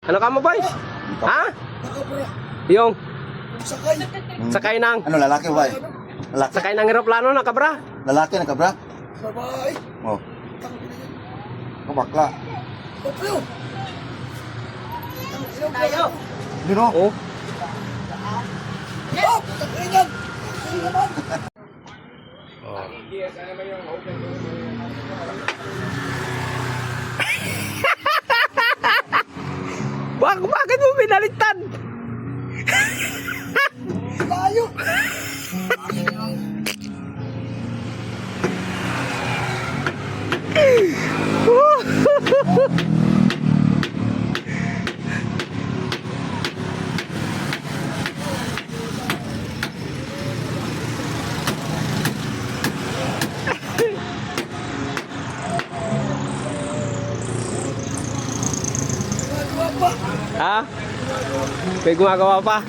Ano ka mo, boys? Ha? Yung sakay ng Ano, lalaki ba? Lalaki? sakay ng eroplano na kabra. Lalaki na kabra? Babae. Oh. Kabakla. Tayo. Hindi no? Oh. Stop! Tagringan! Bakit mo binaliktad? Tayo! Ha? May gumagawa pa?